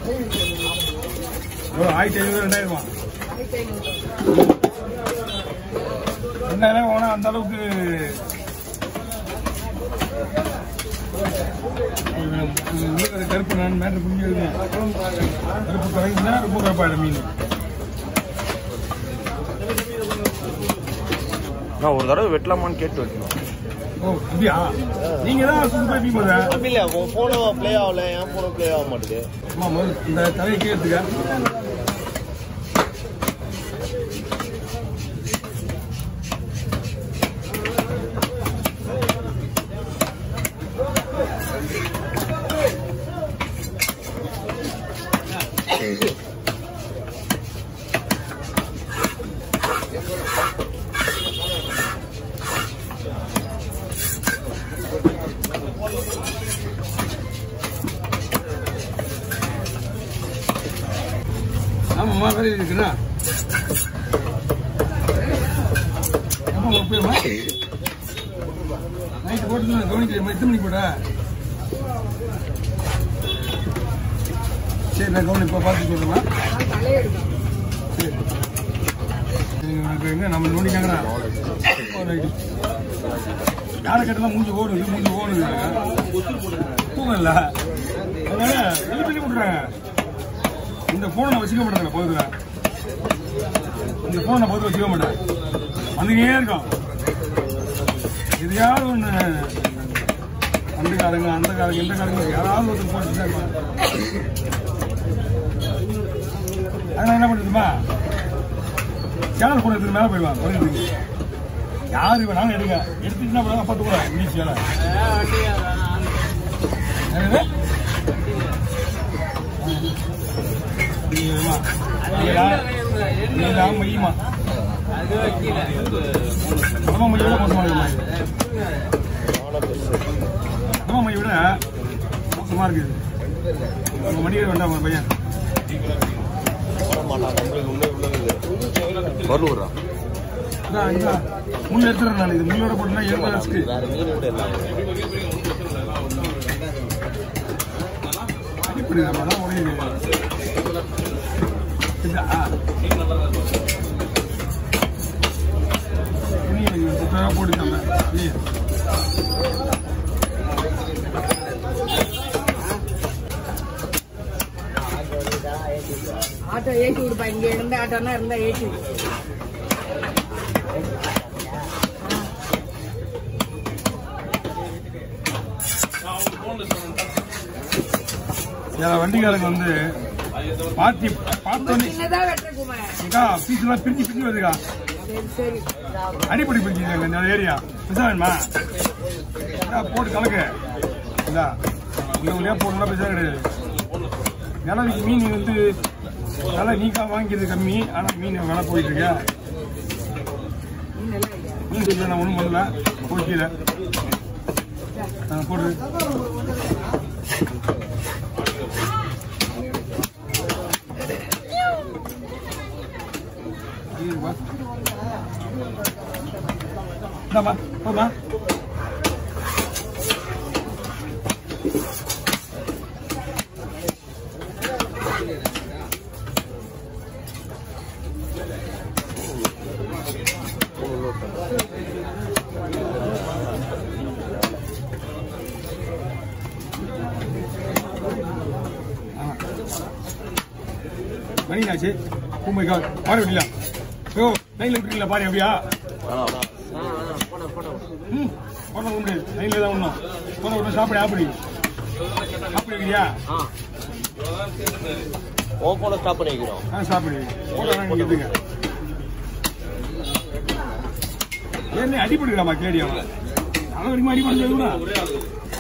$1500 2000 போனா அந்த அளவுக்கு கருப்பு நான் மேட்ரு புரிஞ்சுருக்கேன். கருப்பு கரைஞ்சுனா ரொம்ப கருப்பாயிடும் மீன். நான் ஒரு தடவை வெட்டலாமான்னு கேட்டு வெட்டணும். ஓ அப்படியா? நீங்க தான் சூப்பர் டீம் போதா? அப்படி இல்லை, உன் ஃபோனும் ப்ளே ஆகல, என் ஃபோனும் ப்ளே ஆக மாட்டேது. ஆமா, இந்த தலையை கேட்டுக்க. ஆமாம்மா, வேலை இருக்குண்ணா. போயிருமா நைட்டு போட்டு கவனிக்கிறேன். 8 மணிக்கு போட. சரி, நான் கவனிப்பா பார்த்து சொல்லுமா. சரி, எங்க நம்ம நோண்டிக்காங்கண்ணா. யாரை கேட்டாலும் மூஞ்சி ஓடுது. தூக்கம் இல்லை, அதனால தள்ளி விட்டுறாங்க. இந்த போனை நான் வச்சுக்க மாட்டேன். போதுல இந்த போனை நான் போது வச்சுக்க மாட்டேன். வந்துட்டே இருக்கும். எதையாவது ஒன்று அந்த காரங்க இந்த காரங்க யாராவது ஒருத்தர் போட்டு அதனால என்ன பண்ணுறதுமா, சேனல் போன எடுத்துட்டு மேலே போயிடுவாங்க. குறைஞ்சிருக்கு யாரு வேணாலும் எடுங்க. எடுத்துட்டுனா போல பார்த்து கூட இங்கிலீஷ் வேலை மையமா நம்ம மைய விட மோசமா நம்ம மைய விட மோசமா இருக்குது. நம்ம மணிக்கு வேண்டாம் பையன் முள்ள எடுத்துறேன் நான். இது முள்ளோட போட்டுனா எடுத்து இப்படி நம்ம தான் உடையுது. போட்டுக்காம ஆட்டோ ஏற்றி விடுப்பா. இங்க இருந்த ஆட்டோனா இருந்தா ஏற்றி விடு. வண்டிக்காரங்க வந்து பார்ட்டி பார்த்தோன்னே பீஸ்லாம் பிரிஞ்சு வருதுக்கா. அடிப்படை பிரிச்சுங்க இந்த ஏரியா பிசா வேணுமா போட்டு கலக்கு. இதா உள்ள போடலாம் பிசா கிடையாது. நிலவுக்கு மீன் வந்து நல்லா நீக்கா வாங்கிக்கிறது கம்மி. ஆனால் மீன் விலை போயிட்டு இருக்க. மீன் சொல்லி நான் ஒன்றும் பண்ணல. போய்க்கல போடுறது போமா. மணியாச்சு. பாரு விடலாம். ஓ லைன்ல விட்டுருக்கீங்களா? பாரு அப்படியா போன உண்டு. லைன்ல தான் ஒன்றும் போன ஒன்றும் சாப்பிடு. ஆப்படி வைக்கிறியா? ஓ போன ஸ்டாப் பண்ணி வைக்கிறோம். சாப்பிடு போட்டோ நீங்க எடுத்துங்க. ஏன்னா அடிபடுக்கலாமா கேடியாவா? அது வரைக்கும் அடிபடுங்க.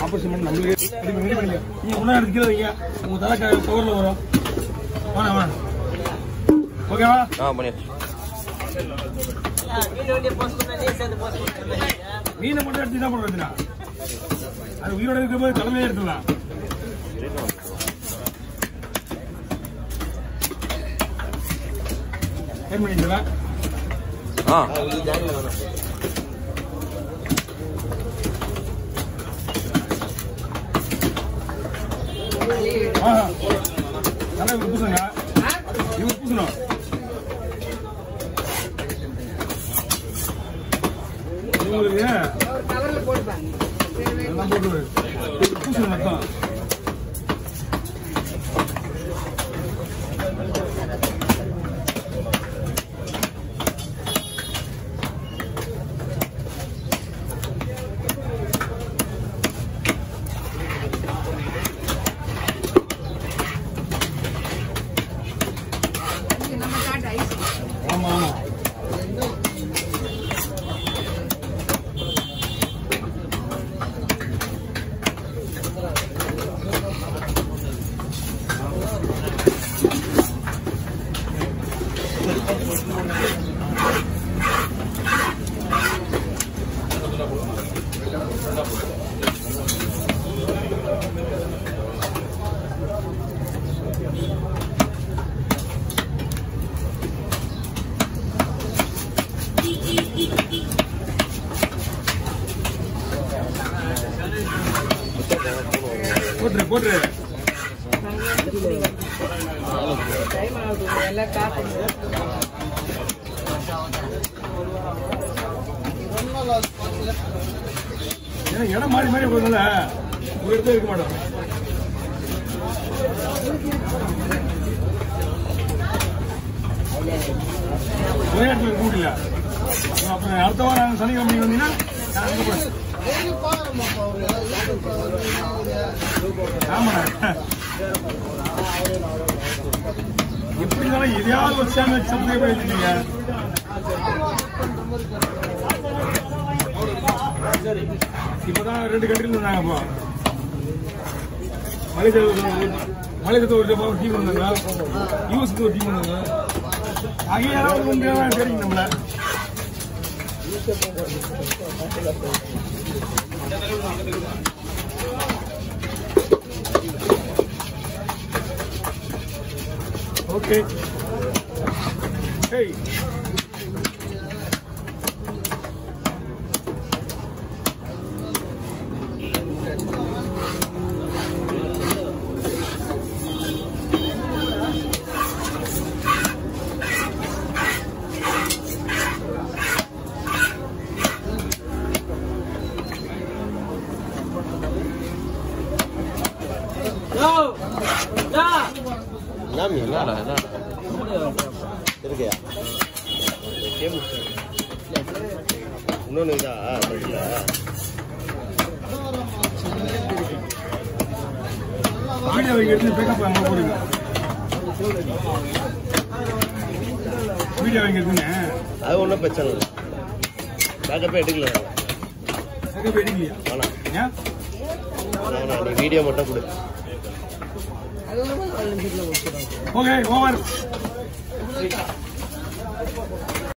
ஆப்பரேஷன் பண்ணி நம்மளுக்கு ரெடி பண்ணிக்க. நீங்க முன்னாடி எடுத்து வைங்க. உங்க தலை கவர்ல வரும். வாங்க ஓகேவா? பண்ணியாச்சு. மீனை மட்டும் எடுத்து என்ன பண்றதுன்னா அது உயிரோட இருக்கும்போது தலைமையே எடுத்துலாம். ஏன் பண்ணிங்களா? அதனால இவர் பூசுங்க. இவர் பூசணும். உங்களுக்கு கவர்ல போடுவாங்க. எல்லாம் போட்டு பூசணும் அர்த்தம். நம்ம காட்டு ஐஸ். ஆமா ஆமா. போட்டுரு போட்டுரு. டைம் ஆகுது எல்லாம் காசு. ஏன்னா இடம் மாறி மாறி போகுதுல்ல, ஒரு இடத்துல இருக்க மாட்டோம். ஒரே இடத்துல இருக்க முடியல. அப்புறம் அடுத்த வாரம் சனிக்கிழமை வந்தீங்கன்னா நான் அங்க போறேன். ஆமா, எப்படி இருந்தாலும் எதையாவது ஒரு சேனல் சப்ஸ்கிரைப் பண்ணி வச்சுட்டீங்க. இப்பதான் 2 கண்ட்ரில இருந்தாங்க. அப்போ மலேசியாவுக்கு ஒரு டீம் வந்தாங்க, யூஎஸ்க்கு ஒரு டீம் வந்தாங்க. அங்கே யாராவது வந்து தெரியும் நம்மள. ஓகே. Hey. இருக்கையா இன்னொன்னு இதா வீடியோ எடுத்து பேக்கப் அங்க போடுங்க. வீடியோ எடுத்துங்க. அது ஒன்றும் பிரச்சனை இல்லை. பேக்கப்பே எடுக்கல. பேக்கப் எடுக்கலையா? வேணாம். நீ வீடியோ மட்டும் கொடு. அது ஓகே ஓவர்.